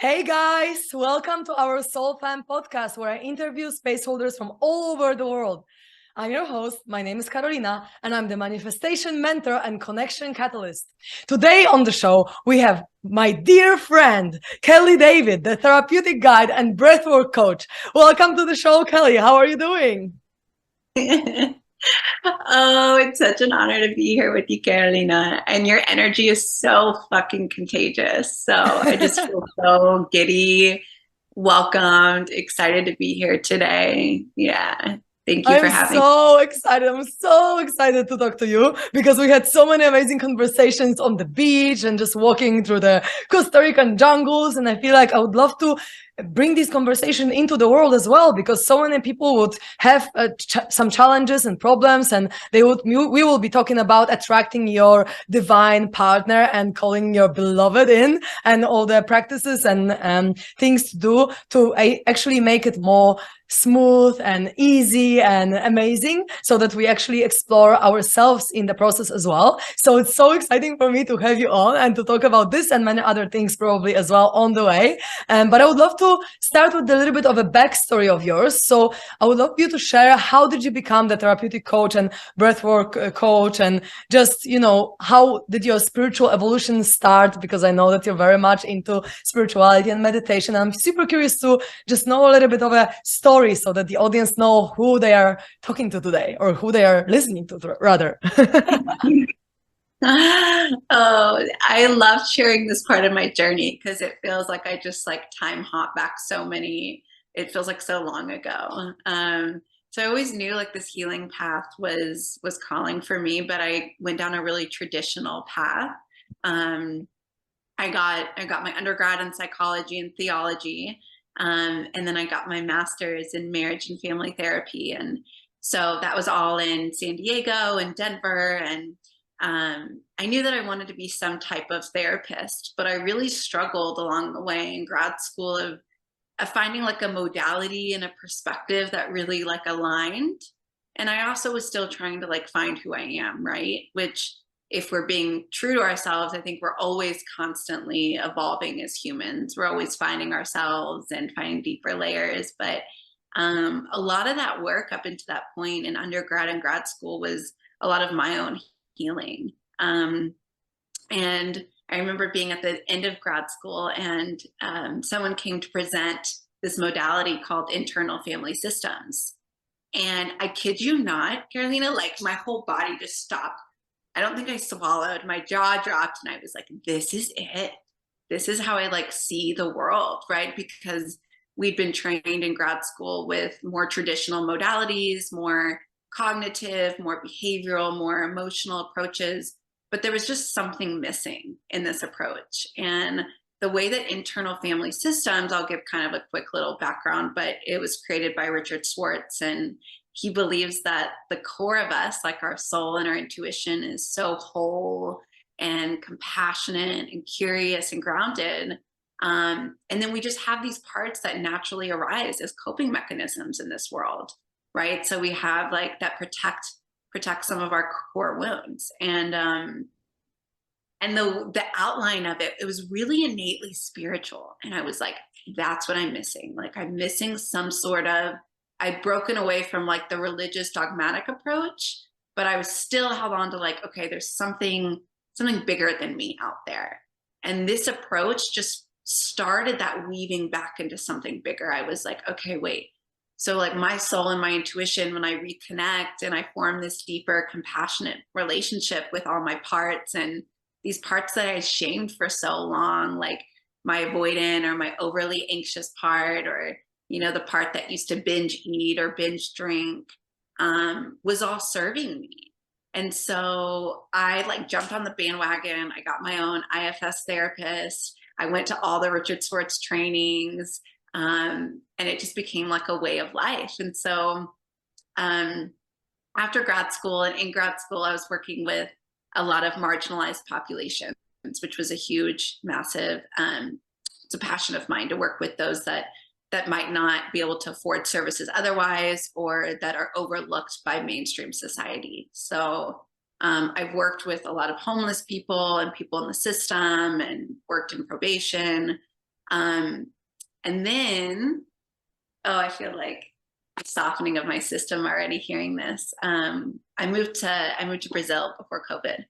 Hey guys, welcome to our SoulFam Podcast, where I interview space holders from all over the world. I'm your host. My name is Karolina, and I'm the manifestation mentor and connection catalyst. Today on the show, we have my dear friend, Callie David, the therapeutic guide and breathwork coach. Welcome to the show, Callie. How are you doing? Oh, it's such an honor to be here with you, Carolina. And your energy is so fucking contagious. So I just feel so giddy, welcomed, excited to be here today. Yeah. Thank you for I'm having so excited. I'm so excited to talk to you because we had so many amazing conversations on the beach and just walking through the Costa Rican jungles. And I feel like I would love to bring this conversation into the world as well, because so many people would have some challenges and problems, and we will be talking about attracting your divine partner and calling your beloved in, and all the practices and things to do to actually make it more smooth and easy and amazing, so that we actually explore ourselves in the process as well. So it's so exciting for me to have you on and to talk about this and many other things probably as well on the way. But I would love to start with a little bit of a backstory of yours. So I would love you to share, how did you become the therapeutic coach and breathwork coach, and just, how did your spiritual evolution start? Because I know that you're very much into spirituality and meditation. I'm super curious to just know a little bit of a story, so that the audience know who they are talking to today, or who they are listening to rather. you. Oh, I love sharing this part of my journey because it feels like I just like time hop back it feels like so long ago. So I always knew like this healing path was calling for me, but I went down a really traditional path. Um, I got my undergrad in psychology and theology, and then I got my master's in marriage and family therapy, and so that was all in San Diego and Denver, and I knew that I wanted to be some type of therapist, but I really struggled along the way in grad school of finding like a modality and a perspective that really like aligned. And I also was still trying to like find who I am, right? Which, if we're being true to ourselves, I think we're always constantly evolving as humans. We're always finding ourselves and finding deeper layers. But a lot of that work up until that point in undergrad and grad school was a lot of my own healing. And I remember being at the end of grad school, and someone came to present this modality called internal family systems. And I kid you not, Carolina, like my whole body just stopped. I don't think I swallowed. My jaw dropped, and I was like, this is it. This is how I like see the world, right? Because we'd been trained in grad school with more traditional modalities, more cognitive, more behavioral, more emotional approaches, but there was just something missing in this approach. And the way that internal family systems, I'll give kind of a quick little background, but it was created by Richard Schwartz, and he believes that the core of us, like our soul and our intuition, is so whole and compassionate and curious and grounded. And then we just have these parts that naturally arise as coping mechanisms in this world, right? So we have like that protect some of our core wounds. And the outline of it was really innately spiritual. And I was like, that's what I'm missing. Like I'm missing some sort of, I'd broken away from like the religious dogmatic approach, but I was still held on to like, okay, there's something bigger than me out there. And this approach just started that weaving back into something bigger. I was like, okay, wait. So like my soul and my intuition, when I reconnect and I form this deeper, compassionate relationship with all my parts, and these parts that I shamed for so long, like my avoidant or my overly anxious part, or the part that used to binge eat or binge drink, was all serving me. And so I like jumped on the bandwagon. I got my own IFS therapist. I went to all the Richard Schwartz trainings, and it just became like a way of life. And so after grad school and in grad school, I was working with a lot of marginalized populations, which was a huge, massive, it's a passion of mine to work with those that might not be able to afford services otherwise, or that are overlooked by mainstream society. So I've worked with a lot of homeless people and people in the system, and worked in probation. And then, I feel like the softening of my system already hearing this. I moved to Brazil before COVID.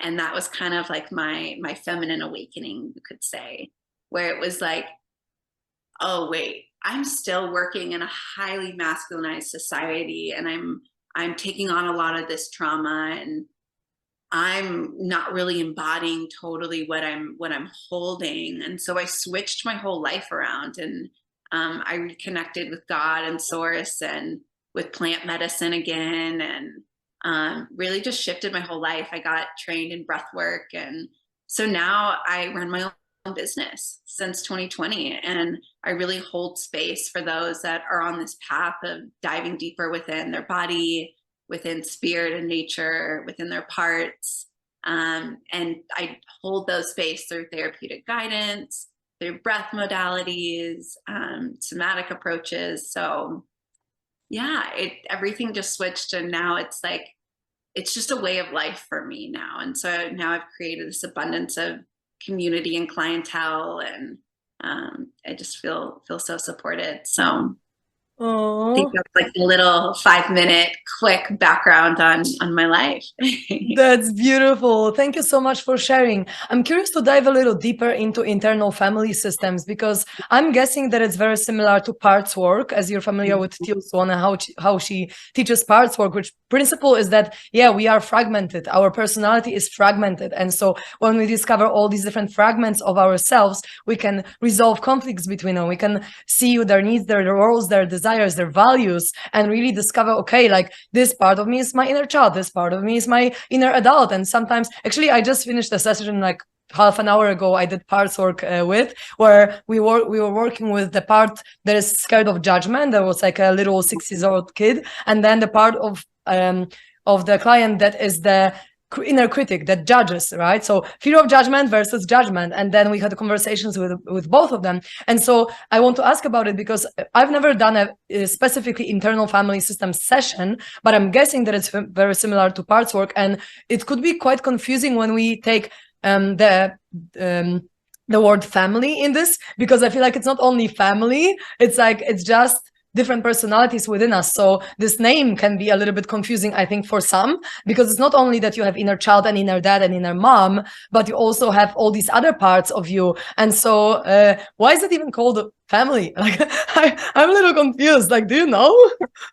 And that was kind of like my feminine awakening, you could say, where it was like, oh wait, I'm still working in a highly masculinized society, and I'm taking on a lot of this trauma, and I'm not really embodying totally what I'm holding. And so I switched my whole life around, and I reconnected with God and source and with plant medicine again, and really just shifted my whole life. I got trained in breath work, and so now I run my own business since 2020, and I really hold space for those that are on this path of diving deeper within their body, within spirit and nature, within their parts. And I hold those space through therapeutic guidance, through breath modalities, somatic approaches. So yeah, everything just switched, and now it's like, it's just a way of life for me now. And so now I've created this abundance of community and clientele, and I just feel so supported. So I think Oh, that's like a little 5-minute quick background on my life. that's beautiful. Thank you so much for sharing. I'm curious to dive a little deeper into internal family systems, because I'm guessing that it's very similar to parts work, as you're familiar with Teal Swan and how she teaches parts work, which principle is that, yeah, we are fragmented. Our personality is fragmented. And so when we discover all these different fragments of ourselves, we can resolve conflicts between them. We can see their needs, their roles, their desires, their values, and really discover, okay, like this part of me is my inner child, this part of me is my inner adult. And sometimes, actually, I just finished a session like half an hour ago. I did parts work where we were working with the part that is scared of judgment. There was like a little 6-year-old kid, and then the part of the client that is the inner critic that judges, right? So fear of judgment versus judgment. And then we had conversations with both of them. And so I want to ask about it, because I've never done a specifically internal family system session, but I'm guessing that it's very similar to parts work. And it could be quite confusing when we take the word family in this, because I feel like it's not only family, it's like, it's just different personalities within us. So this name can be a little bit confusing, I think, for some, because it's not only that you have inner child and inner dad and inner mom, but you also have all these other parts of you. And so why is it even called family? Like, I'm a little confused. Like, do you know?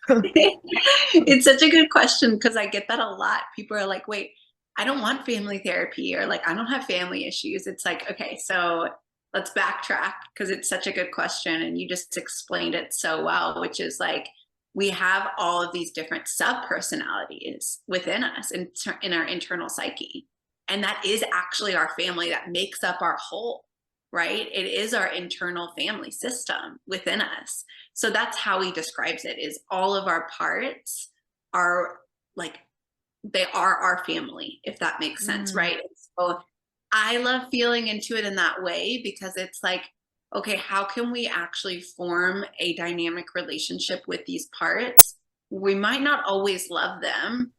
It's such a good question, because I get that a lot. People are like, wait, I don't want family therapy, or like, I don't have family issues. It's like, okay, so let's backtrack, because it's such a good question, and you just explained it so well, which is like, we have all of these different sub-personalities within us in our internal psyche, and that is actually our family that makes up our whole, right? It is our internal family system within us. So that's how he describes it, is all of our parts are like, they are our family, if that makes sense, right? So I love feeling into it in that way, because it's like, okay, how can we actually form a dynamic relationship with these parts? We might not always love them,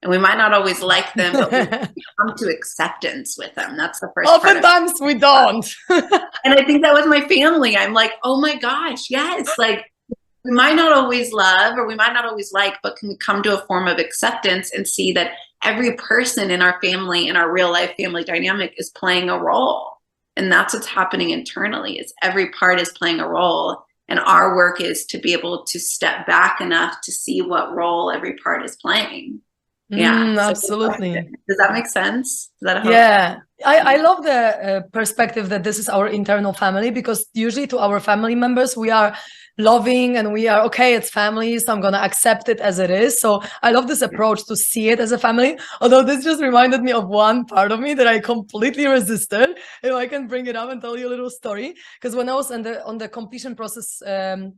and we might not always like them, but we come to acceptance with them. That's the first part. Oftentimes we don't. And I think that with my family, I'm like, oh my gosh, yes, like, we might not always love, or we might not always like, but can we come to a form of acceptance and see that every person in our family, in our real life family dynamic, is playing a role? And that's what's happening internally, is every part is playing a role. And our work is to be able to step back enough to see what role every part is playing. Yeah, absolutely. Does that make sense? Does that help? Yeah, I love the perspective that this is our internal family, because usually to our family members, we are loving and we are, okay, it's family, so I'm going to accept it as it is. So I love this approach to see it as a family. Although this just reminded me of one part of me that I completely resisted. If I can bring it up and tell you a little story. Because when I was on the completion process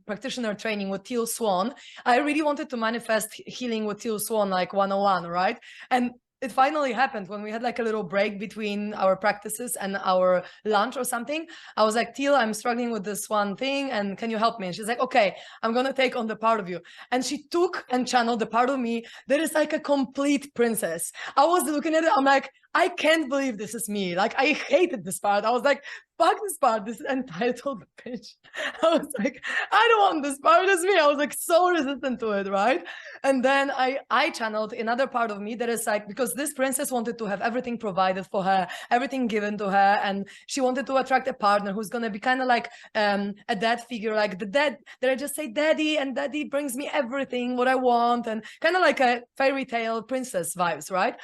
practitioner training with Teal Swan, I really wanted to manifest healing with Teal Swan, like 101, right? And it finally happened when we had like a little break between our practices and our lunch or something. I was like, Teal, I'm struggling with this one thing, and can you help me? And she's like, okay, I'm going to take on the part of you. And she took and channeled the part of me that is like a complete princess. I was looking at it, I'm like, I can't believe this is me. Like, I hated this part. I was like, fuck this part, this entitled bitch. I was like, I don't want this part as me. I was like so resistant to it, right? And then I channeled another part of me that is like, because this princess wanted to have everything provided for her, everything given to her, and she wanted to attract a partner who's gonna be kind of like a dad figure, like the dad that I just say daddy, and daddy brings me everything what I want, and kind of like a fairy tale princess vibes, right?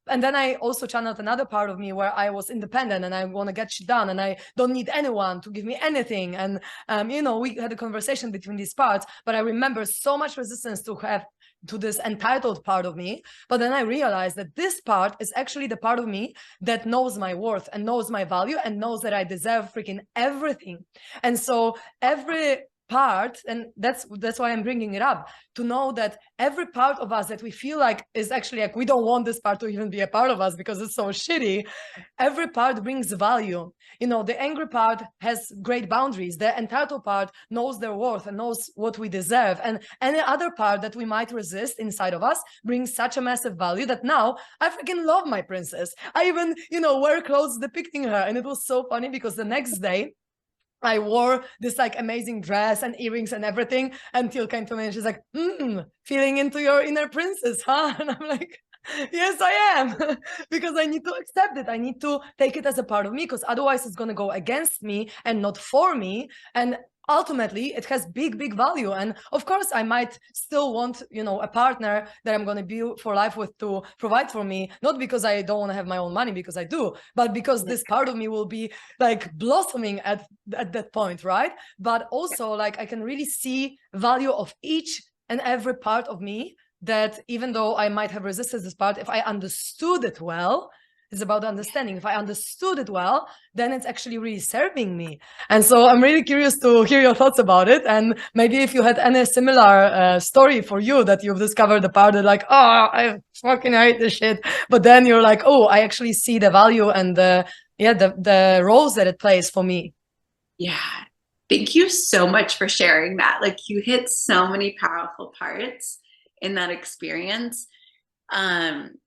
And then I also channeled another part of me where I was independent and I want to get shit done and I don't need anyone to give me anything. And, we had a conversation between these parts, but I remember so much resistance to this entitled part of me. But then I realized that this part is actually the part of me that knows my worth and knows my value and knows that I deserve freaking everything. And so every part, and that's why I'm bringing it up, to know that every part of us that we feel like is actually like, we don't want this part to even be a part of us because it's so shitty, every part brings value. The angry part has great boundaries. The entitled part knows their worth and knows what we deserve, and any other part that we might resist inside of us brings such a massive value that now I freaking love my princess. I even wear clothes depicting her, and it was so funny because the next day I wore this like amazing dress and earrings and everything, and Teal came to me and she's like, feeling into your inner princess, huh? And I'm like, yes, I am. Because I need to accept it. I need to take it as a part of me, because otherwise it's going to go against me and not for me. And ultimately it has big value. And of course I might still want a partner that I'm going to be for life with to provide for me, not because I don't want to have my own money, because I do, but because this part of me will be like blossoming at that point, right? But also like I can really see value of each and every part of me, that even though I might have resisted this part, if I understood it well, it's about understanding. If I understood it well, then it's actually really serving me. And so I'm really curious to hear your thoughts about it. And maybe if you had any similar story for you that you've discovered the part that like, oh, I fucking hate this shit. But then you're like, oh, I actually see the value and the roles that it plays for me. Yeah. Thank you so much for sharing that. Like, you hit so many powerful parts in that experience.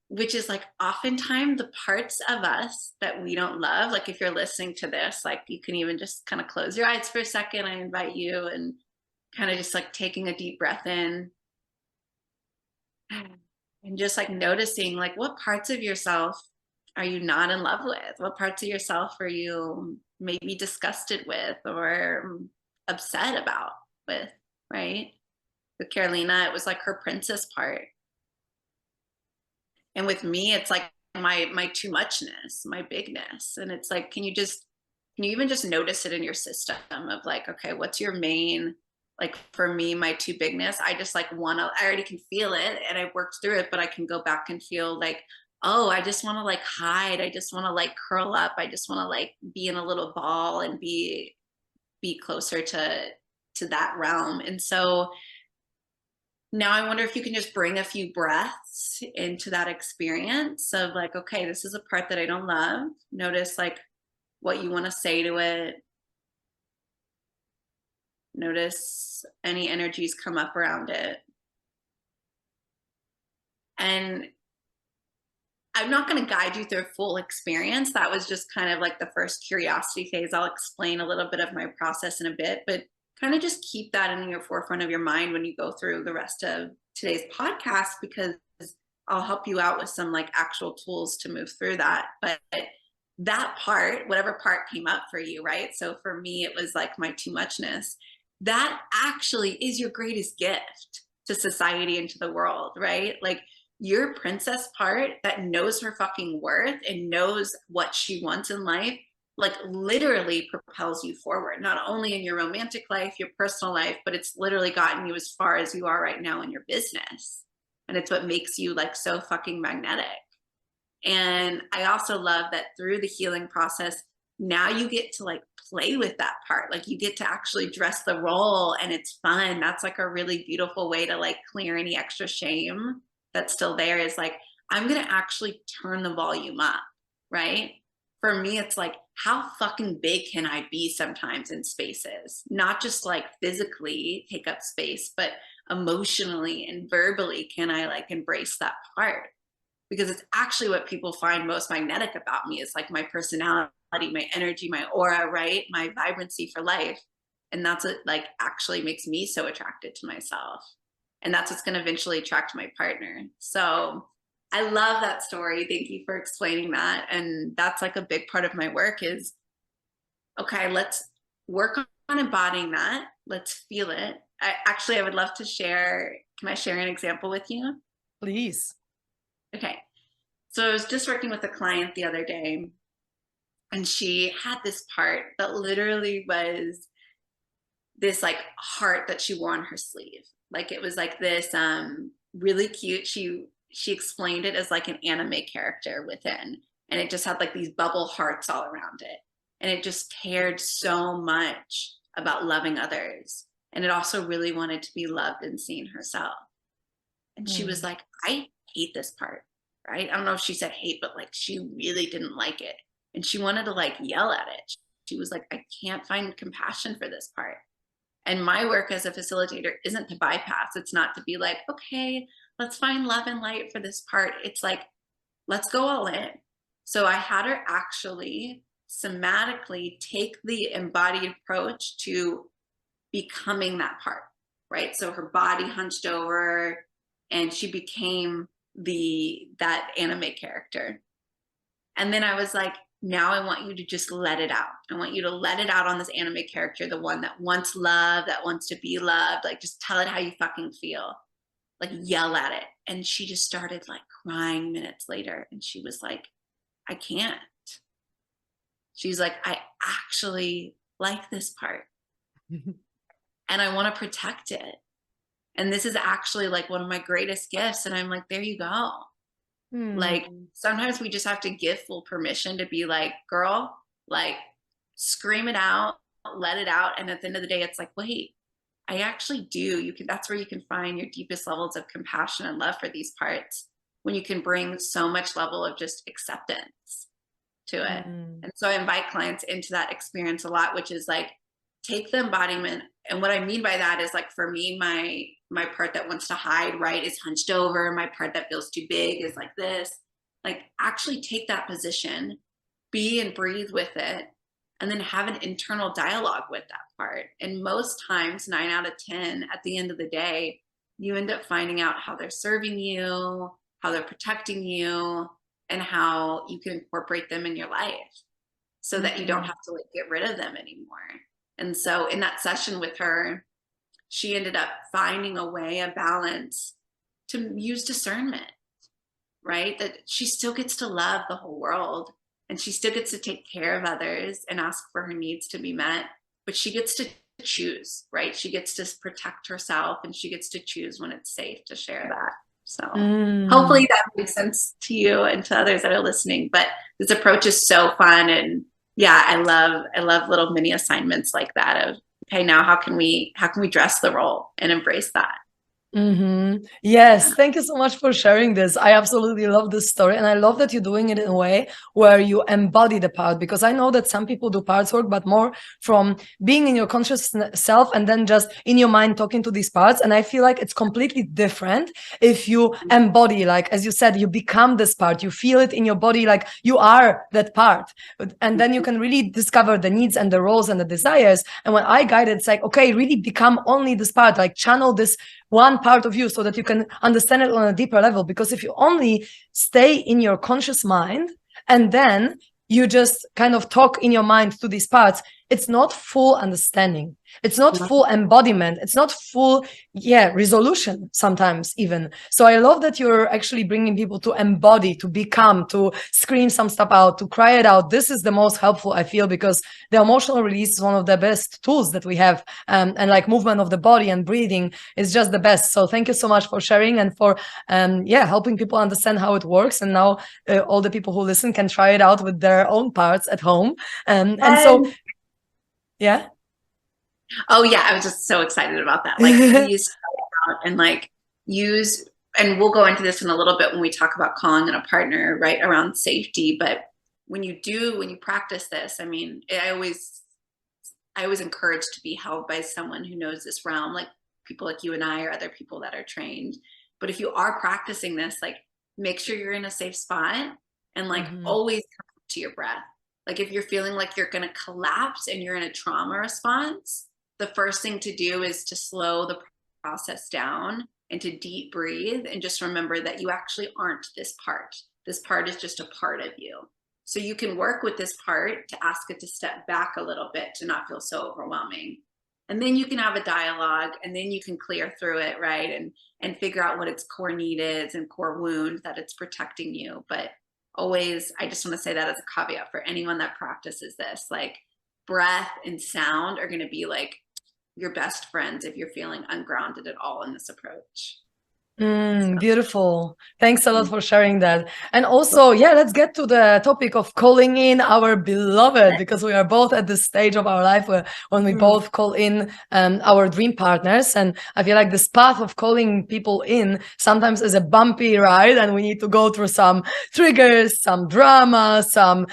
Which is like oftentimes the parts of us that we don't love. Like, if you're listening to this, like, you can even just kind of close your eyes for a second. I invite you, and kind of just like taking a deep breath in and just like noticing like, what parts of yourself are you not in love with? What parts of yourself are you maybe disgusted with or upset about with, right? With Karolina, it was like her princess part. And with me, it's like my too muchness, my bigness. And it's like, can you even just notice it in your system of like, okay, what's your main, like for me, my too bigness, I just like I already can feel it and I worked through it, but I can go back and feel like, oh, I just want to like hide. I just want to like curl up. I just want to like be in a little ball and be closer to that realm. And so now I wonder if you can just bring a few breaths into that experience of like, okay, this is a part that I don't love. Notice like what you want to say to it. Notice any energies come up around it. And I'm not going to guide you through a full experience. That was just kind of like the first curiosity phase. I'll explain a little bit of my process in a bit, but kind of just keep that in your forefront of your mind when you go through the rest of today's podcast, because I'll help you out with some like actual tools to move through that. But that part, whatever part came up for you, right? So for me, it was like my too muchness. That actually is your greatest gift to society and to the world, right? Like, your princess part that knows her fucking worth and knows what she wants in life, like literally propels you forward, not only in your romantic life, your personal life, but it's literally gotten you as far as you are right now in your business. And it's what makes you like so fucking magnetic. And I also love that through the healing process, now you get to like play with that part. Like, you get to actually dress the role and it's fun. That's like a really beautiful way to like clear any extra shame that's still there, is like, I'm going to actually turn the volume up, right? For me, it's like, how fucking big can I be sometimes in spaces? Not just like physically take up space, but emotionally and verbally, can I like embrace that part? because it's actually what people find most magnetic about me. It's like my personality, my energy, my aura, right? My vibrancy for life. And that's what like actually makes me so attracted to myself. And that's what's going to eventually attract my partner. So I love that story. Thank you for explaining that. And that's like a big part of my work is, okay, let's work on embodying that. Let's feel it. I would love to share. Can I share an example with you? Please. Okay. So I was just working with a client the other day, and she had this part that literally was this like heart that she wore on her sleeve. Like it was like this really cute. She explained it as like an anime character within, and it just had like these bubble hearts all around it. And it just cared so much about loving others. And it also really wanted to be loved and seen herself. And she was like, I hate this part, right? I don't know if she said hate, but like she really didn't like it. And she wanted to like yell at it. She was like, I can't find compassion for this part. And my work as a facilitator isn't to bypass. It's not to be like, okay, let's find love and light for this part. It's like, let's go all in. So I had her actually somatically take the embodied approach to becoming that part, right? So her body hunched over and she became that anime character. And then I was like, now I want you to just let it out. I want you to let it out on this anime character, the one that wants love, that wants to be loved. Like, just tell it how you fucking feel. Like, yell at it. And she just started like crying minutes later. And she was like, I can't. She's like, I actually like this part. And I want to protect it. And this is actually like one of my greatest gifts. And I'm like, there you go. Like sometimes we just have to give full permission to be like, girl, like scream it out, let it out. And at the end of the day, it's like, wait, I actually do. That's where you can find your deepest levels of compassion and love for these parts, when you can bring so much level of just acceptance to it. And so I invite clients into that experience a lot, which is like, take the embodiment. And what I mean by that is like, for me, my part that wants to hide, right, is hunched over. My part that feels too big is like this. Like, actually take that position, be and breathe with it, and then have an internal dialogue with that part. And most times, 9 out of 10, at the end of the day, you end up finding out how they're serving you, how they're protecting you, and how you can incorporate them in your life so that you don't have to like get rid of them anymore. And so in that session with her, she ended up finding a way, a balance to use discernment, right? That she still gets to love the whole world, and she still gets to take care of others and ask for her needs to be met, but she gets to choose, right? She gets to protect herself, and she gets to choose when it's safe to share that. So hopefully that makes sense to you and to others that are listening. But this approach is so fun. And yeah, I love little mini assignments like that of, okay, now how can we dress the role and embrace that? Yes, thank you so much for sharing this. I absolutely love this story, and I love that you're doing it in a way where you embody the part, because I know that some people do parts work, but more from being in your conscious self and then just in your mind talking to these parts. And I feel like it's completely different if you embody, like, as you said, you become this part, you feel it in your body, like you are that part. And then you can really discover the needs and the roles and the desires. And when I guide it, it's like, okay, really become only this part, like channel this one part of you so that you can understand it on a deeper level. Because if you only stay in your conscious mind and then you just kind of talk in your mind to these parts, it's not full understanding. It's not full embodiment. It's not full, resolution sometimes even. So I love that you're actually bringing people to embody, to become, to scream some stuff out, to cry it out. This is the most helpful, I feel, because the emotional release is one of the best tools that we have. And like movement of the body and breathing is just the best. So thank you so much for sharing and for, helping people understand how it works. And now all the people who listen can try it out with their own parts at home. And so, yeah. Oh yeah, I was just so excited about that. Like, please out and like use, and we'll go into this in a little bit when we talk about calling in a partner, right, around safety. But when you practice this, I mean, I always encourage to be held by someone who knows this realm, like people like you and I or other people that are trained. But if you are practicing this, like, make sure you're in a safe spot and like always come back to your breath. Like if you're feeling like you're going to collapse and you're in a trauma response, the first thing to do is to slow the process down and to deep breathe and just remember that you actually aren't this part. This part is just a part of you. So you can work with this part to ask it to step back a little bit to not feel so overwhelming. And then you can have a dialogue and then you can clear through it, right? And figure out what its core need is and core wound that it's protecting you. But always, I just want to say that as a caveat for anyone that practices this, like breath and sound are going to be like your best friends if you're feeling ungrounded at all in this approach. Beautiful. Thanks a lot for sharing that. And also, yeah, let's get to the topic of calling in our beloved, because we are both at this stage of our life when we both call in our dream partners. And I feel like this path of calling people in sometimes is a bumpy ride, and we need to go through some triggers, some drama, some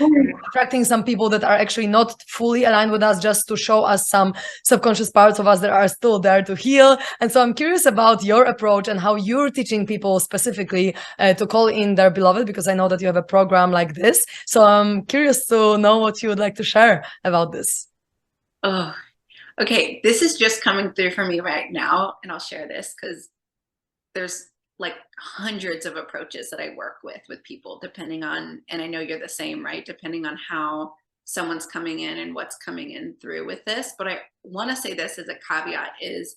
attracting some people that are actually not fully aligned with us, just to show us some subconscious parts of us that are still there to heal. And so I'm curious about your approach and how you're teaching people specifically to call in their beloved, because I know that you have a program like this. So I'm curious to know what you would like to share about this. Oh, okay. This is just coming through for me right now. And I'll share this because there's like hundreds of approaches that I work with people, depending on, and I know you're the same, right? Depending on how someone's coming in and what's coming in through with this. But I want to say this as a caveat is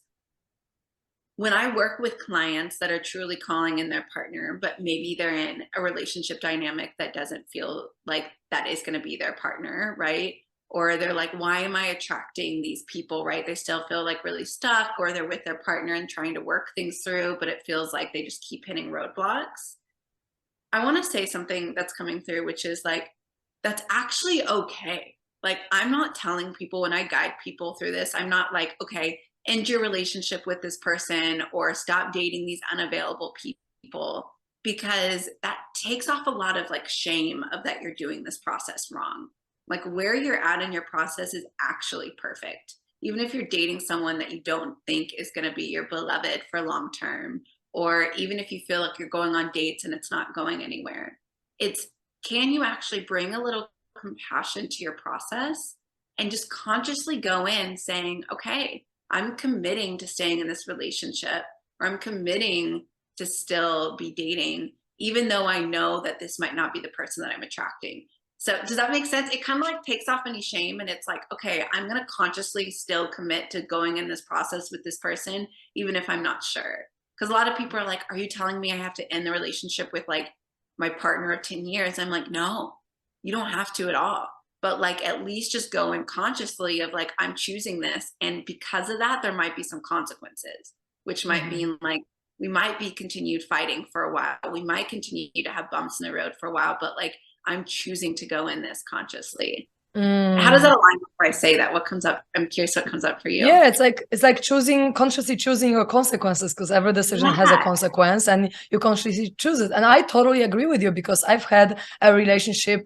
when I work with clients that are truly calling in their partner, but maybe they're in a relationship dynamic that doesn't feel like that is going to be their partner, right? Or they're like, why am I attracting these people, right? They still feel like really stuck, or they're with their partner and trying to work things through, but it feels like they just keep hitting roadblocks. I want to say something that's coming through, which is like, that's actually okay. Like, I'm not telling people when I guide people through this, I'm not like, okay, end your relationship with this person or stop dating these unavailable people, because that takes off a lot of like shame of that you're doing this process wrong. Like where you're at in your process is actually perfect. Even if you're dating someone that you don't think is going to be your beloved for long term, or even if you feel like you're going on dates and it's not going anywhere, it's, can you actually bring a little compassion to your process and just consciously go in saying, okay, I'm committing to staying in this relationship, or I'm committing to still be dating, even though I know that this might not be the person that I'm attracting. So does that make sense? It kind of like takes off any shame, and it's like, okay, I'm going to consciously still commit to going in this process with this person, even if I'm not sure. Because a lot of people are like, are you telling me I have to end the relationship with like my partner of 10 years? I'm like, no, you don't have to at all. But like, at least just go in consciously of like, I'm choosing this. And because of that, there might be some consequences, which might mean like, we might be continued fighting for a while. We might continue to have bumps in the road for a while, but like, I'm choosing to go in this consciously. How does that align before I say that? What comes up? I'm curious what comes up for you. Yeah, it's like consciously choosing your consequences, because every decision has a consequence and you consciously choose it. And I totally agree with you, because I've had a relationship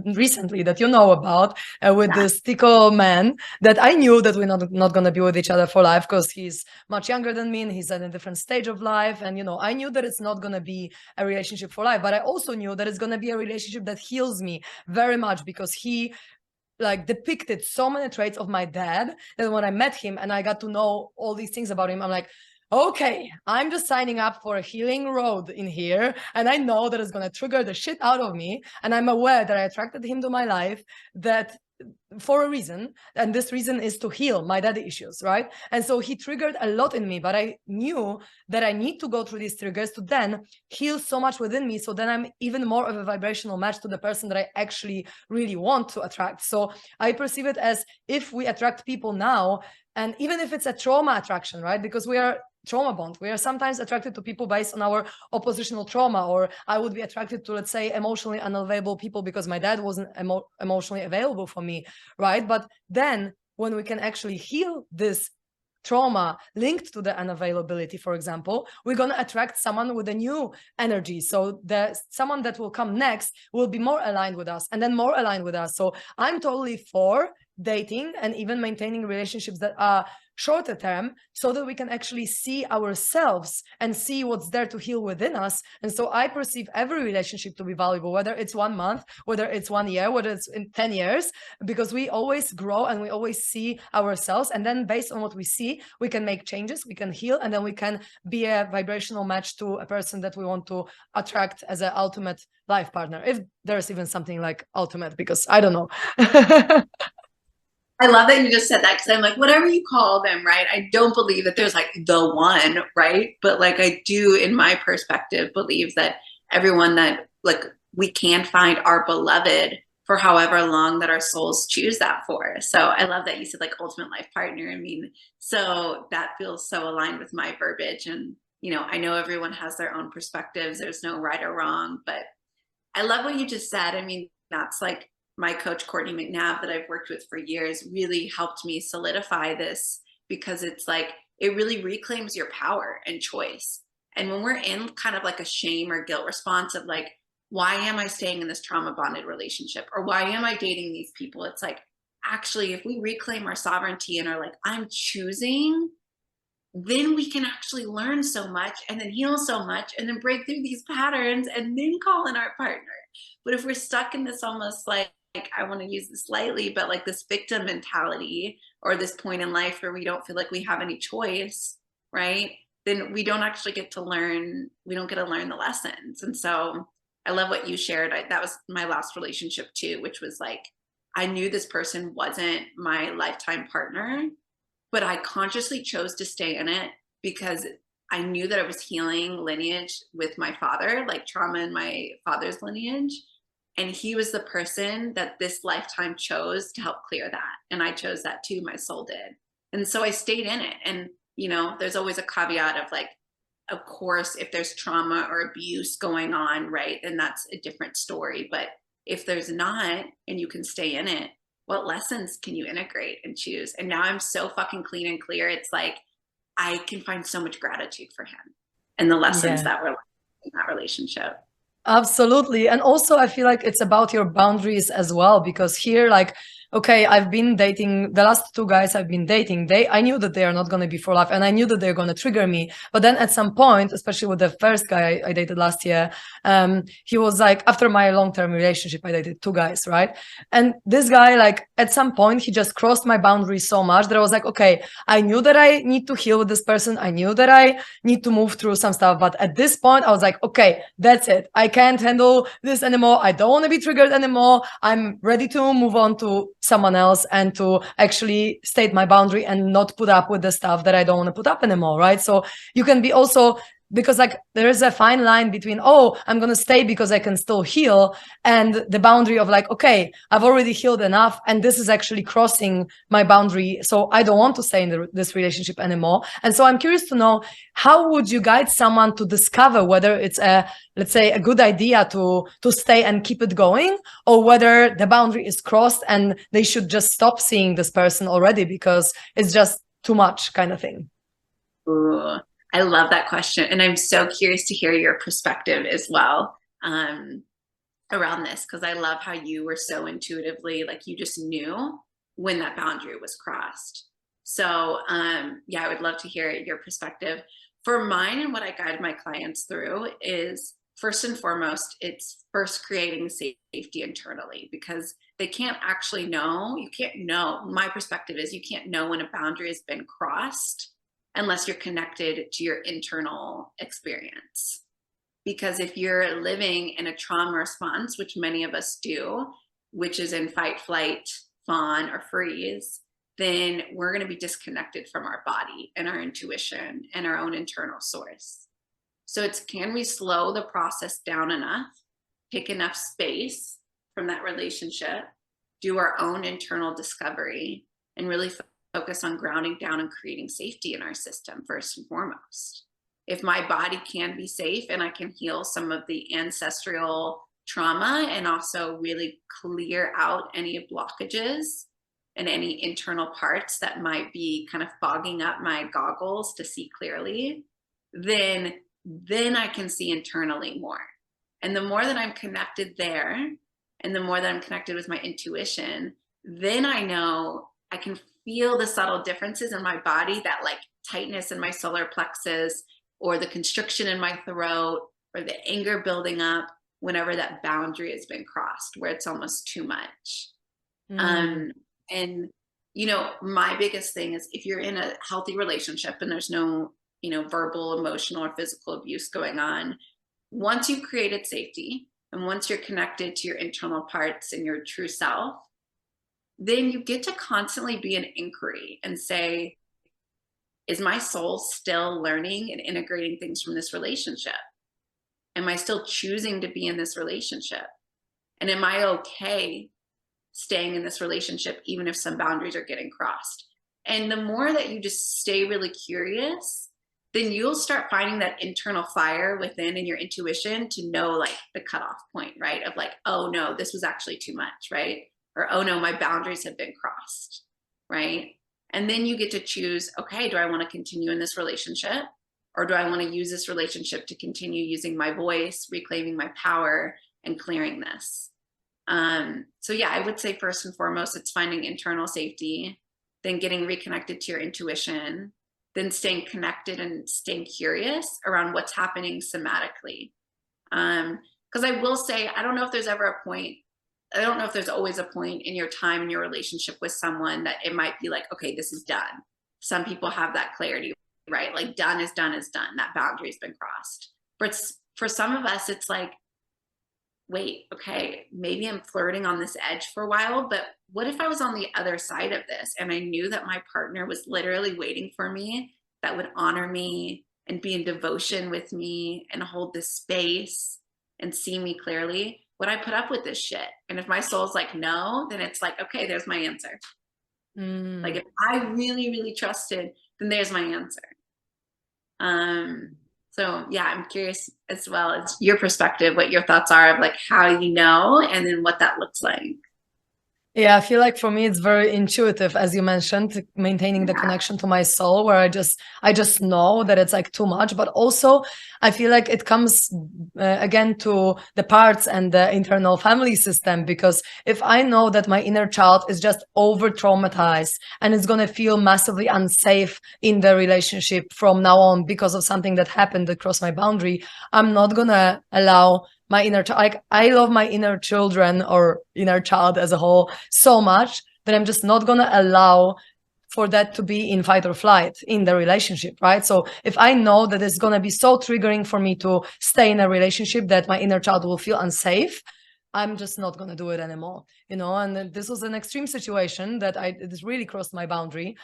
recently that you know about with this Tico man that I knew that we're not going to be with each other for life, because he's much younger than me and he's at a different stage of life. And, you know, I knew that it's not going to be a relationship for life, but I also knew that it's going to be a relationship that heals me very much, because he like depicted so many traits of my dad that when I met him and I got to know all these things about him, I'm like, okay, I'm just signing up for a healing road in here. And I know that it's going to trigger the shit out of me. And I'm aware that I attracted him to my life that for a reason, and this reason is to heal my daddy issues, right? And so he triggered a lot in me, but I knew that I need to go through these triggers to then heal so much within me, so then I'm even more of a vibrational match to the person that I actually really want to attract. So I perceive it as, if we attract people now, and even if it's a trauma attraction, right? Because we are trauma bond. We are sometimes attracted to people based on our oppositional trauma, or I would be attracted to, let's say, emotionally unavailable people because my dad wasn't emotionally available for me, right? But then when we can actually heal this trauma linked to the unavailability, for example, we're going to attract someone with a new energy. So someone that will come next will be more aligned with us, and then more aligned with us. So I'm totally for dating and even maintaining relationships that are shorter term, so that we can actually see ourselves and see what's there to heal within us. And so I perceive every relationship to be valuable, whether it's 1 month, whether it's 1 year, whether it's in 10 years, because we always grow and we always see ourselves. And then based on what we see, we can make changes, we can heal, and then we can be a vibrational match to a person that we want to attract as an ultimate life partner, if there's even something like ultimate, because I don't know. I love that you just said that, because I'm like, whatever you call them, right? I don't believe that there's like the one, right? But like I do, in my perspective, believe that everyone that like we can find our beloved for however long that our souls choose that for. So I love that you said like ultimate life partner. I mean, so that feels so aligned with my verbiage. And, you know, I know everyone has their own perspectives. There's no right or wrong, but I love what you just said. I mean, that's like my coach, Courtney McNabb, that I've worked with for years, really helped me solidify this, because it's like, it really reclaims your power and choice. And when we're in kind of like a shame or guilt response of like, why am I staying in this trauma bonded relationship? Or why am I dating these people? It's like, actually, if we reclaim our sovereignty and are like, I'm choosing, then we can actually learn so much and then heal so much and then break through these patterns and then call in our partner. But if we're stuck in this almost like I want to use this lightly, but like this victim mentality, or this point in life where we don't feel like we have any choice, right? Then we don't actually get to learn, we don't get to learn the lessons. And so I love what you shared. That was my last relationship too, which was like, I knew this person wasn't my lifetime partner, but I consciously chose to stay in it because I knew that I was healing lineage with my father, like trauma in my father's lineage. And he was the person that this lifetime chose to help clear that. And I chose that too, my soul did. And so I stayed in it. And, you know, there's always a caveat of like, of course, if there's trauma or abuse going on, right, then that's a different story. But if there's not, and you can stay in it, what lessons can you integrate and choose? And now I'm so fucking clean and clear. It's like, I can find so much gratitude for him and the lessons that were in that relationship. Absolutely. And also I feel like it's about your boundaries as well, because here, like, okay, I've been dating the last 2 guys I've been dating. I knew that they are not going to be for life, and I knew that they're going to trigger me. But then at some point, especially with the first guy I dated last year, he was like, after my long-term relationship, I dated 2 guys, right? And this guy, like, at some point, he just crossed my boundaries so much that I was like, okay, I knew that I need to heal with this person. I knew that I need to move through some stuff. But at this point, I was like, okay, that's it. I can't handle this anymore. I don't want to be triggered anymore. I'm ready to move on to someone else and to actually state my boundary and not put up with the stuff that I don't want to put up anymore, right? So you can be also, because like there is a fine line between, oh, I'm going to stay because I can still heal, and the boundary of like, okay, I've already healed enough and this is actually crossing my boundary, so I don't want to stay in this relationship anymore. And so I'm curious to know, how would you guide someone to discover whether it's a, let's say, a good idea to stay and keep it going, or whether the boundary is crossed and they should just stop seeing this person already because it's just too much, kind of thing? Ooh, I love that question. And I'm so curious to hear your perspective as well around this, because I love how you were so intuitively, like you just knew when that boundary was crossed. So yeah, I would love to hear your perspective. For mine, and what I guide my clients through is, first and foremost, it's first creating safety internally, because they can't actually know. You can't know. My perspective is you can't know when a boundary has been crossed unless you're connected to your internal experience. Because if you're living in a trauma response, which many of us do, which is in fight, flight, fawn, or freeze, then we're going to be disconnected from our body and our intuition and our own internal source. So it's, can we slow the process down enough, take enough space from that relationship, do our own internal discovery, and really focus on grounding down and creating safety in our system first and foremost. If my body can be safe and I can heal some of the ancestral trauma and also really clear out any blockages and any internal parts that might be kind of fogging up my goggles to see clearly, then I can see internally more. And the more that I'm connected there, and the more that I'm connected with my intuition, then I know I can feel the subtle differences in my body, that like tightness in my solar plexus, or the constriction in my throat, or the anger building up whenever that boundary has been crossed, where it's almost too much. Mm. And, you know, my biggest thing is, if you're in a healthy relationship and there's no, you know, verbal, emotional, or physical abuse going on, once you've created safety and once you're connected to your internal parts and your true self, then you get to constantly be in inquiry and say, is my soul still learning and integrating things from this relationship? Am I still choosing to be in this relationship? And am I okay staying in this relationship even if some boundaries are getting crossed? And the more that you just stay really curious, then you'll start finding that internal fire within and your intuition to know like the cutoff point, right? Of like, oh no, this was actually too much, right? Or, oh no, my boundaries have been crossed, right? And then you get to choose, okay, do I want to continue in this relationship? Or do I want to use this relationship to continue using my voice, reclaiming my power, and clearing this? So yeah, I would say first and foremost, it's finding internal safety, then getting reconnected to your intuition, then staying connected and staying curious around what's happening somatically. Because I will say, I don't know if there's ever a point, I don't know if there's always a point in your time in your relationship with someone that it might be like, okay, this is done. Some people have that clarity, right? Like done is done is done. That boundary's been crossed. But for some of us, it's like, wait, okay, maybe I'm flirting on this edge for a while, but what if I was on the other side of this and I knew that my partner was literally waiting for me, that would honor me and be in devotion with me and hold this space and see me clearly? Would I put up with this shit? And if my soul's like, no, then it's like, okay, there's my answer. Like if I really, really trusted, then there's my answer. So yeah, I'm curious as well as your perspective, what your thoughts are of like how you know, and then what that looks like. Yeah, I feel like for me it's very intuitive, as you mentioned, maintaining the connection to my soul, where I just know that it's like too much. But also, I feel like it comes again to the parts and the internal family system, because if I know that my inner child is just over traumatized and is gonna feel massively unsafe in the relationship from now on because of something that happened that crossed my boundary, I'm not gonna allow my inner child, like I love my inner children or inner child as a whole so much that I'm just not gonna allow for that to be in fight or flight in the relationship, right? So if I know that it's gonna be so triggering for me to stay in a relationship that my inner child will feel unsafe, I'm just not gonna do it anymore, you know. And this was an extreme situation that this really crossed my boundary.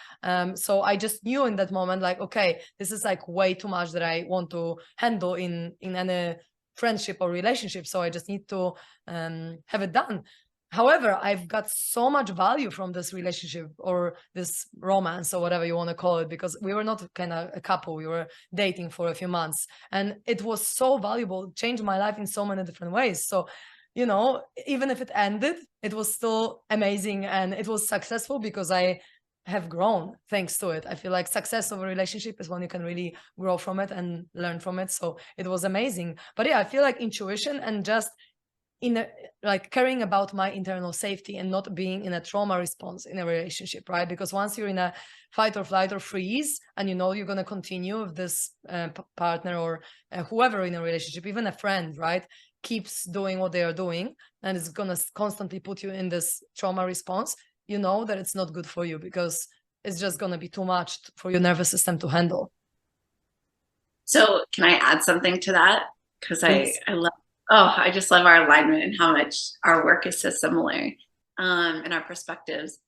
So I just knew in that moment, like, okay, this is like way too much that I want to handle in any friendship or relationship. So I just need to have it done. However, I've got so much value from this relationship or this romance or whatever you want to call it, because we were not kind of a couple, we were dating for a few months, and it was so valuable, it changed my life in so many different ways. So, you know, even if it ended, it was still amazing and it was successful because I have grown thanks to it. I feel like success of a relationship is when you can really grow from it and learn from it. So it was amazing. But yeah, I feel like intuition and just like caring about my internal safety and not being in a trauma response in a relationship, right? Because once you're in a fight or flight or freeze and you know you're going to continue with this partner or whoever in a relationship, even a friend, right, keeps doing what they are doing and is going to constantly put you in this trauma response, you know that it's not good for you because it's just going to be too much for your nervous system to handle. So can I add something to that? Because I love, I just love our alignment and how much our work is so similar and our perspectives.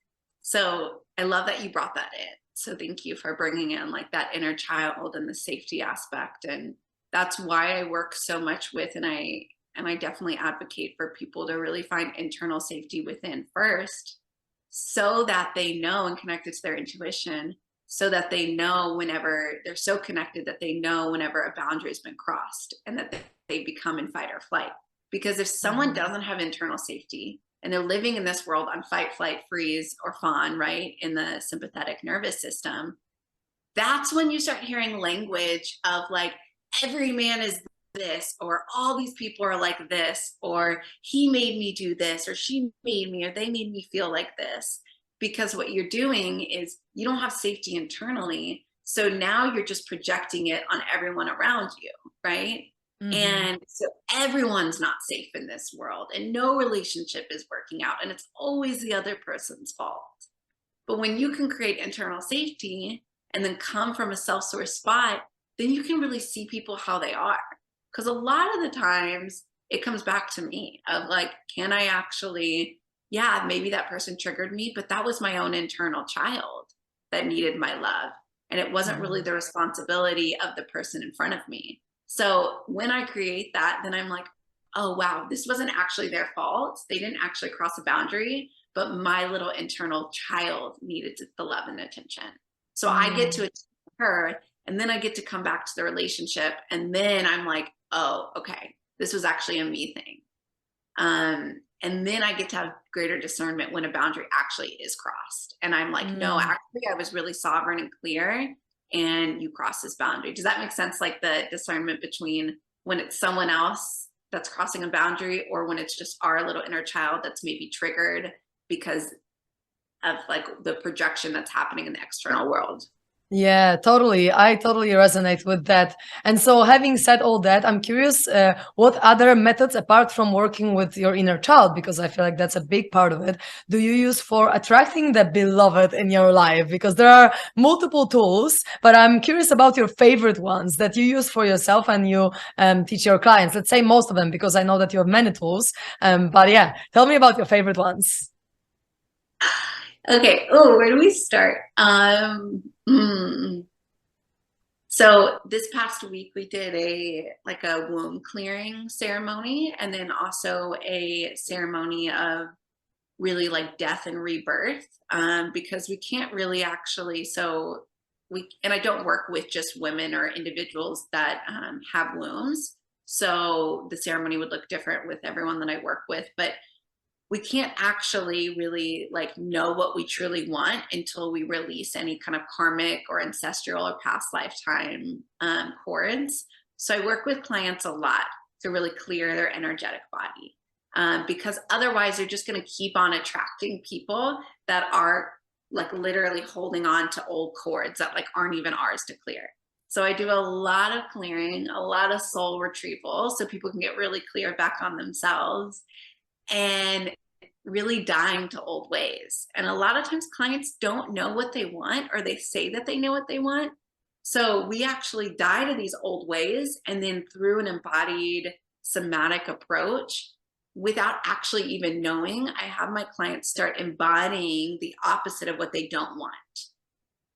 So I love that you brought that in. So thank you for bringing in like that inner child and the safety aspect. And that's why I work so much with, and I definitely advocate for people to really find internal safety within first, so that they know and connected to their intuition, so that they know whenever they're so connected that they know whenever a boundary has been crossed and that they become in fight or flight. Because if someone doesn't have internal safety and they're living in this world on fight, flight, freeze, or fawn, right, in the sympathetic nervous system, that's when you start hearing language of like, every man is this, or all these people are like this, or he made me do this, or she made me, or they made me feel like this. because what you're doing is you don't have safety internally. So now you're just projecting it on everyone around you, right? And so everyone's not safe in this world, and no relationship is working out, and it's always the other person's fault. But when you can create internal safety and then come from a self-sourced spot, then you can really see people how they are. Because a lot of the times it comes back to me of like, can I actually, yeah, maybe that person triggered me, but that was my own internal child that needed my love. And it wasn't really the responsibility of the person in front of me. So when I create that, then I'm like, oh, wow, this wasn't actually their fault. They didn't actually cross a boundary, but my little internal child needed the love and attention. So I get to attend her, and then I get to come back to the relationship. And then I'm like, oh, okay, this was actually a me thing. And then I get to have greater discernment when a boundary actually is crossed. And I'm like, no, actually, I was really sovereign and clear, and you crossed this boundary. Does that make sense? Like the discernment between when it's someone else that's crossing a boundary, or when it's just our little inner child that's maybe triggered because of like the projection that's happening in the external world. Yeah, totally. I totally resonate with that. And so, having said all that, I'm curious, what other methods, apart from working with your inner child, because I feel like that's a big part of it, do you use for attracting the beloved in your life? Because there are multiple tools, but I'm curious about your favorite ones that you use for yourself and you teach your clients. Let's say most of them, because I know that you have many tools. But yeah, tell me about your favorite ones. Okay. Oh, where do we start? So this past week we did a womb clearing ceremony, and then also a ceremony of really like death and rebirth, because we can't really actually, and I don't work with just women or individuals that have wombs. So the ceremony would look different with everyone that I work with, but we can't actually really like know what we truly want until we release any kind of karmic or ancestral or past lifetime cords. So I work with clients a lot to really clear their energetic body, because otherwise they're just going to keep on attracting people that are like literally holding on to old cords that like aren't even ours to clear. So I do a lot of clearing, a lot of soul retrieval, so people can get really clear back on themselves and really dying to old ways. And a lot of times clients don't know what they want, or they say that they know what they want. So we actually die to these old ways, and then through an embodied somatic approach, without actually even knowing, I have my clients start embodying the opposite of what they don't want.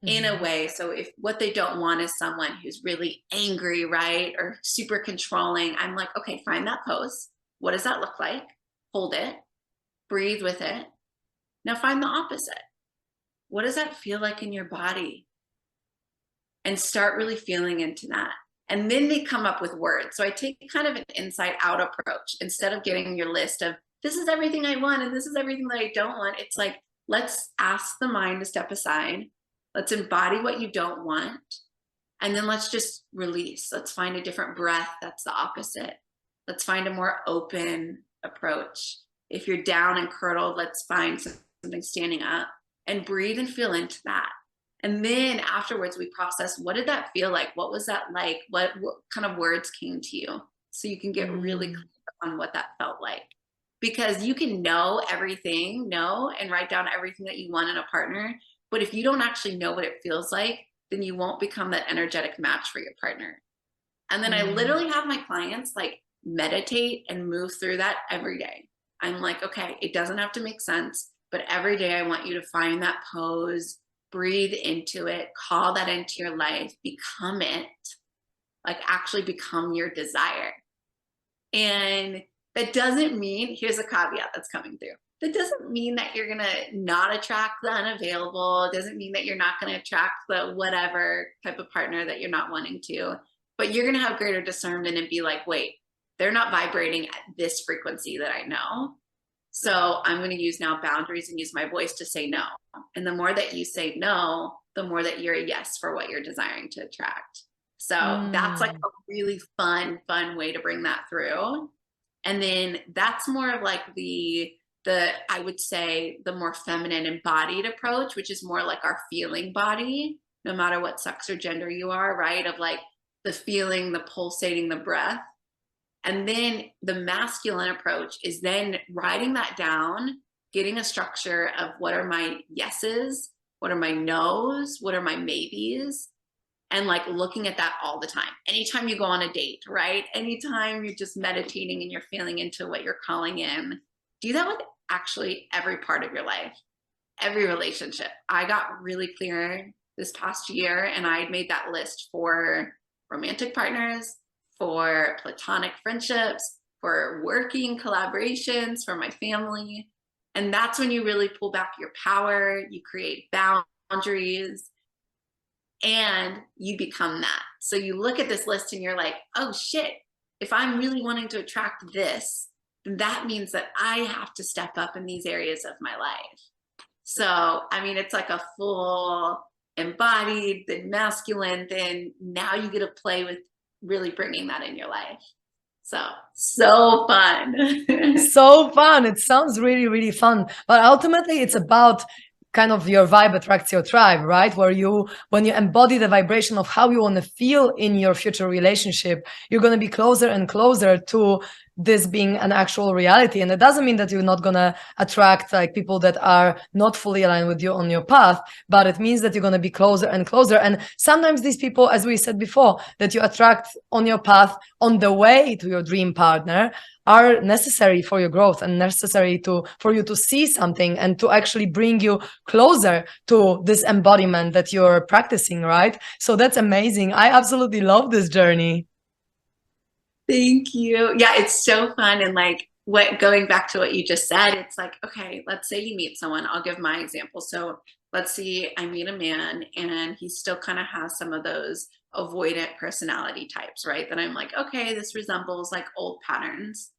In a way. So if what they don't want is someone who's really angry, right, or super controlling, I'm like, okay, find that pose. What does that look like? Hold it, breathe with it. Now find the opposite. What does that feel like in your body? And start really feeling into that. And then they come up with words. So I take kind of an inside out approach. Instead of getting your list of this is everything I want and this is everything that I don't want, it's like, let's ask the mind to step aside. Let's embody what you don't want. And then let's just release. Let's find a different breath that's the opposite. Let's find a more open approach. If you're down and curdled, let's find something standing up, and breathe and feel into that. And then afterwards we process, what did that feel like? What was that like? What kind of words came to you? So you can get really clear on what that felt like. Because you can know everything, and write down everything that you want in a partner. But if you don't actually know what it feels like, then you won't become that energetic match for your partner. And then I literally have my clients like meditate and move through that every day. I'm like, okay, it doesn't have to make sense, but every day I want you to find that pose, breathe into it, call that into your life, become it, like actually become your desire. And that doesn't mean, here's a caveat that's coming through. That doesn't mean that you're going to not attract the unavailable. It doesn't mean that you're not going to attract the whatever type of partner that you're not wanting to, but you're going to have greater discernment and be like, wait, they're not vibrating at this frequency that I know. So I'm going to use now boundaries and use my voice to say no. And the more that you say no, the more that you're a yes for what you're desiring to attract. So that's like a really fun way to bring that through. And then that's more of like the I would say the more feminine embodied approach, which is more like our feeling body, no matter what sex or gender you are, right? Of like the feeling, the pulsating, the breath. And then the masculine approach is then writing that down, getting a structure of what are my yeses, what are my nos, what are my maybes, and like looking at that all the time. Anytime you go on a date, right? Anytime you're just meditating and you're feeling into what you're calling in, do that with actually every part of your life, every relationship. I got really clear this past year, and I made that list for romantic partners, for platonic friendships, for working collaborations, for my family. And that's when you really pull back your power, you create boundaries, and you become that. So you look at this list and you're like, oh shit, if I'm really wanting to attract this, then that means that I have to step up in these areas of my life. So, I mean, it's like a full embodied, then masculine, then now you get to play with really bringing that in your life. So fun. So fun. It sounds really, really fun. But ultimately, it's about kind of your vibe attracts your tribe, right? When you embody the vibration of how you want to feel in your future relationship, you're going to be closer and closer to this being an actual reality. And it doesn't mean that you're not going to attract like people that are not fully aligned with you on your path, but it means that you're going to be closer and closer. And sometimes these people, as we said before, that you attract on your path on the way to your dream partner are necessary for your growth and necessary for you to see something and to actually bring you closer to this embodiment that you're practicing, right? So that's amazing. I absolutely love this journey. Thank you. Yeah, it's so fun. And like going back to what you just said, it's like, okay, let's say you meet someone. I'll give my example. So let's see, I meet a man and he still kind of has some of those avoidant personality types, right? That I'm like, okay, this resembles like old patterns.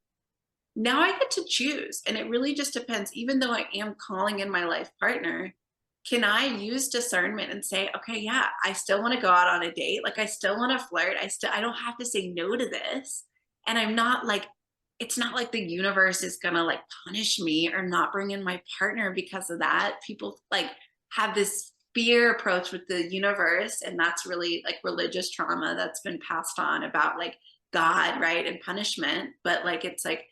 Now I get to choose. And it really just depends. Even though I am calling in my life partner, can I use discernment and say, okay, yeah, I still want to go out on a date. Like I still want to flirt. I don't have to say no to this. And I'm not like, it's not like the universe is going to like punish me or not bring in my partner because of that. People like have this fear approach with the universe. And that's really like religious trauma that's been passed on about like God, right? And punishment. But like, it's like,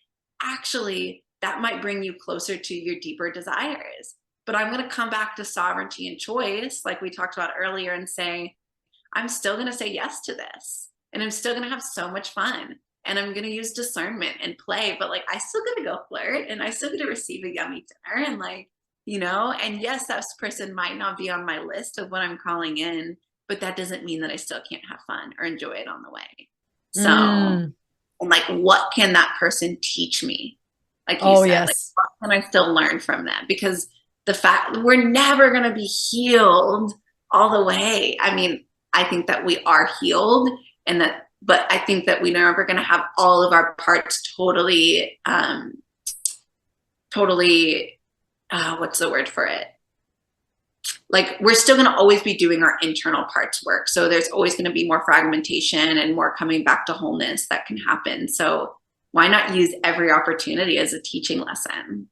actually, that might bring you closer to your deeper desires. But I'm going to come back to sovereignty and choice, like we talked about earlier, and say, I'm still going to say yes to this. And I'm still going to have so much fun. And I'm going to use discernment and play. But like, I still got to go flirt and I still get to receive a yummy dinner. And like, you know, and yes, that person might not be on my list of what I'm calling in, but that doesn't mean that I still can't have fun or enjoy it on the way. So, and like, what can that person teach me? Like you said, yes. like, what can I still learn from them? Because the fact we're never going to be healed all the way. I mean, I think that we are healed but I think that we're never going to have all of our parts totally, what's the word for it? Like we're still going to always be doing our internal parts work. So there's always going to be more fragmentation and more coming back to wholeness that can happen. So why not use every opportunity as a teaching lesson?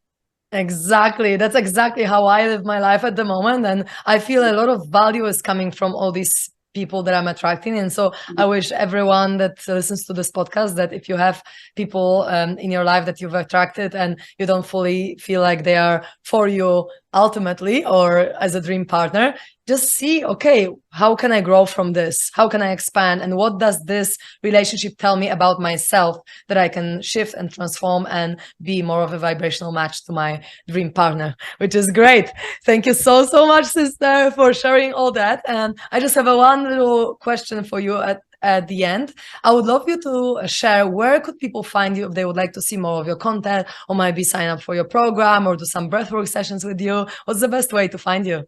Exactly. That's exactly how I live my life at the moment. And I feel a lot of value is coming from all these people that I'm attracting. And so I wish everyone that listens to this podcast that if you have people in your life that you've attracted and you don't fully feel like they are for you ultimately or as a dream partner, just see, okay, how can I grow from this? How can I expand? And what does this relationship tell me about myself that I can shift and transform and be more of a vibrational match to my dream partner, which is great. Thank you so, so much, sister, for sharing all that. And I just have one little question for you at the end. I would love you to share where could people find you if they would like to see more of your content or maybe sign up for your program or do some breathwork sessions with you. What's the best way to find you?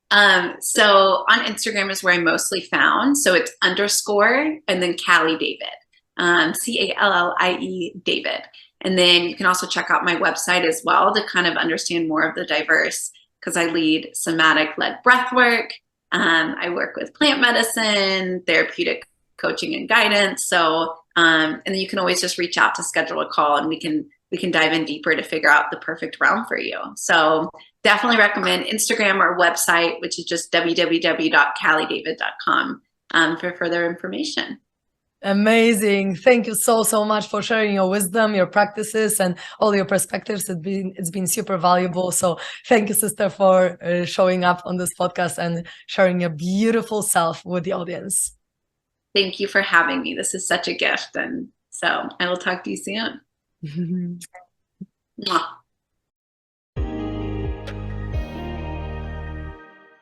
So on Instagram is where I'm mostly found. So it's _ and then Callie David, Callie David. And then you can also check out my website as well to kind of understand more of the diverse, because I lead somatic-led breathwork. I work with plant medicine, therapeutic coaching and guidance. So, and then you can always just reach out to schedule a call and we can we can dive in deeper to figure out the perfect realm for you. So definitely recommend Instagram or website, which is just www.calliedavid.com for further information. Amazing. Thank you so much for sharing your wisdom, your practices, and all your perspectives. It's been super valuable. So thank you, sister, for showing up on this podcast and sharing your beautiful self with the audience. Thank you for having me. This is such a gift. And so I will talk to you soon. Mwah.